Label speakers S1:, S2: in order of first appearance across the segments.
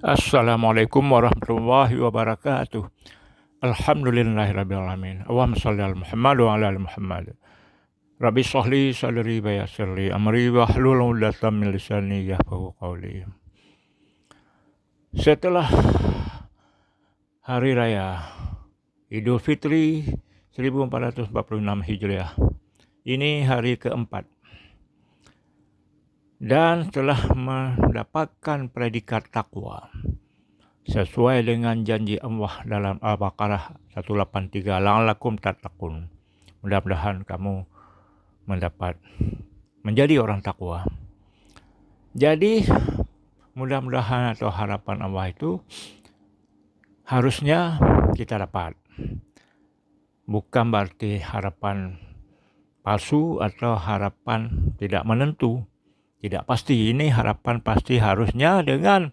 S1: Assalamualaikum warahmatullahi wabarakatuh. Alhamdulillahirrabbilalamin. Allahumma salli ala Muhammad wa ala ali Muhammad. Rabbi shrahli sadri wa yassir li amri wahlul 'uqdatam min lisani yafqahu qawli. Setelah hari raya Idul Fitri 1446 Hijriah, ini hari keempat, dan telah mendapatkan predikat takwa sesuai dengan janji Allah dalam Al-Baqarah 183, la'allakum tattaqun. Mudah-mudahan kamu menjadi orang takwa. Jadi mudah-mudahan atau harapan Allah itu harusnya kita dapat. Bukan berarti harapan palsu atau harapan tidak menentu, tidak pasti. Ini harapan pasti harusnya dengan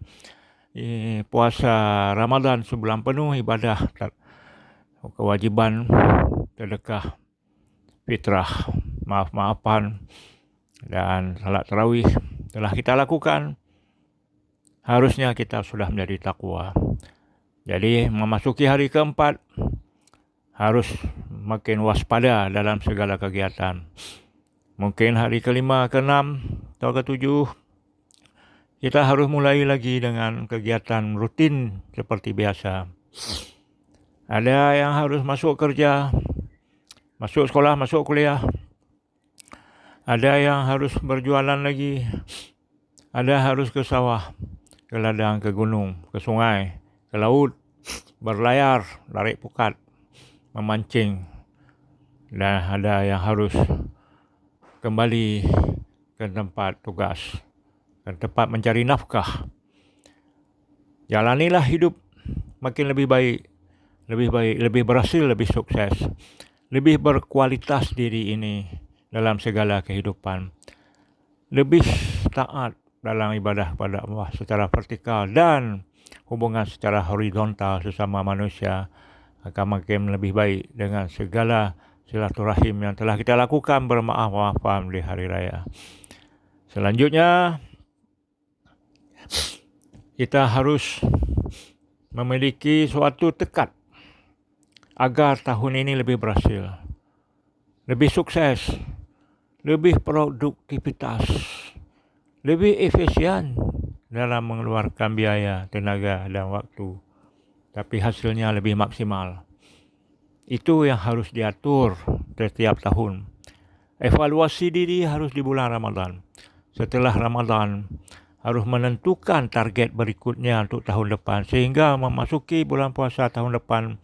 S1: puasa Ramadan sebulan penuh, ibadah, kewajiban, sedekah, fitrah, maaf-maafan, dan salat tarawih telah kita lakukan. Harusnya kita sudah menjadi takwa. Jadi memasuki hari keempat harus makin waspada dalam segala kegiatan. Mungkin hari kelima, keenam, atau ketujuh kita harus mulai lagi dengan kegiatan rutin seperti biasa. Ada yang harus masuk kerja, masuk sekolah, masuk kuliah. Ada yang harus berjualan lagi. Ada harus ke sawah, ke ladang, ke gunung, ke sungai, ke laut, berlayar, tarik pukat, memancing. Dan ada yang harus kembali ke tempat tugas, ke tempat mencari nafkah. Jalanilah hidup makin lebih baik, lebih berhasil, lebih sukses, lebih berkualitas diri ini dalam segala kehidupan, lebih taat dalam ibadah pada Allah secara vertikal, dan hubungan secara horizontal sesama manusia akan makin lebih baik dengan segala silaturahim yang telah kita lakukan bermaaf-maafan di hari raya. Selanjutnya, kita harus memiliki suatu tekad agar tahun ini lebih berhasil, lebih sukses, lebih produktivitas, lebih efisien dalam mengeluarkan biaya, tenaga, dan waktu, tapi hasilnya lebih maksimal. Itu yang harus diatur setiap tahun. Evaluasi diri harus di bulan Ramadan. Setelah Ramadan harus menentukan target berikutnya untuk tahun depan, sehingga memasuki bulan puasa tahun depan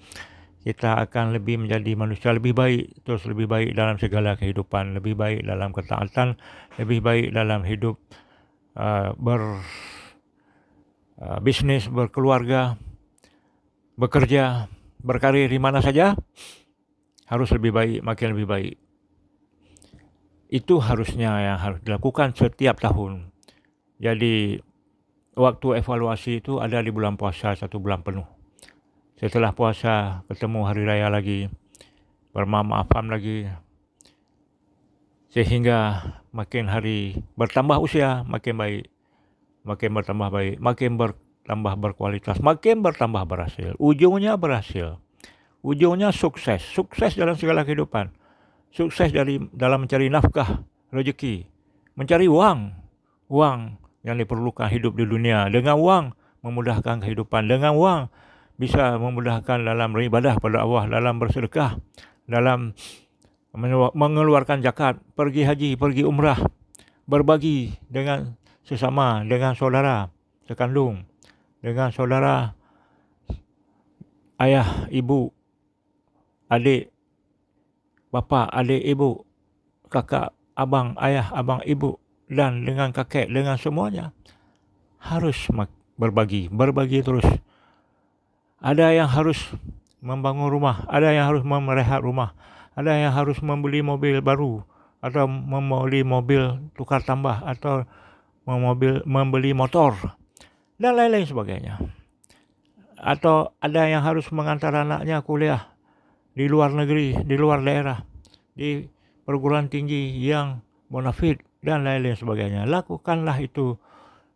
S1: kita akan lebih menjadi manusia lebih baik, terus lebih baik dalam segala kehidupan, lebih baik dalam ketaatan, lebih baik dalam hidup berbisnis, berkeluarga, bekerja, berkarir di mana saja, harus lebih baik, makin lebih baik. Itu harusnya yang harus dilakukan setiap tahun. Jadi waktu evaluasi itu ada di bulan puasa 1 bulan penuh. Setelah puasa ketemu hari raya lagi, bermaaf-maafan lagi, sehingga makin hari bertambah usia makin baik, makin bertambah baik, makin bertambah berkualitas, makin bertambah berhasil. Ujungnya berhasil, ujungnya sukses dalam segala kehidupan, sukses dalam mencari nafkah, rezeki, mencari uang yang diperlukan hidup di dunia. Dengan uang memudahkan kehidupan, dengan uang bisa memudahkan dalam beribadah pada Allah, dalam bersedekah, dalam mengeluarkan zakat, pergi haji, pergi umrah, berbagi dengan sesama, dengan saudara sekandung, dengan saudara ayah, ibu, adik, bapa, adik, ibu, kakak, abang, ayah, abang, ibu, dan dengan kakek, dengan semuanya. Harus berbagi terus. Ada yang harus membangun rumah, ada yang harus merehat rumah, ada yang harus membeli mobil baru, atau membeli mobil tukar tambah, atau membeli motor, dan lain-lain sebagainya. Atau ada yang harus mengantar anaknya kuliah di luar negeri, di luar daerah, di perguruan tinggi yang bonafit, dan lain-lain sebagainya. Lakukanlah itu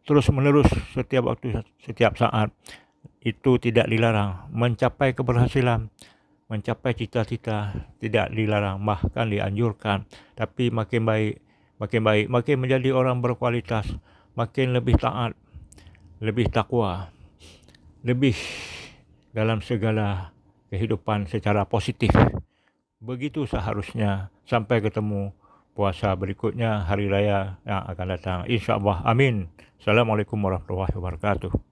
S1: terus menerus setiap waktu, setiap saat, itu tidak dilarang. Mencapai keberhasilan, mencapai cita-cita tidak dilarang, bahkan dianjurkan. Tapi makin baik, makin menjadi orang berkualitas, makin lebih taat, lebih takwa, lebih dalam segala kehidupan secara positif. Begitu seharusnya. Sampai ketemu puasa berikutnya, hari raya yang akan datang. InsyaAllah. Amin. Assalamualaikum warahmatullahi wabarakatuh.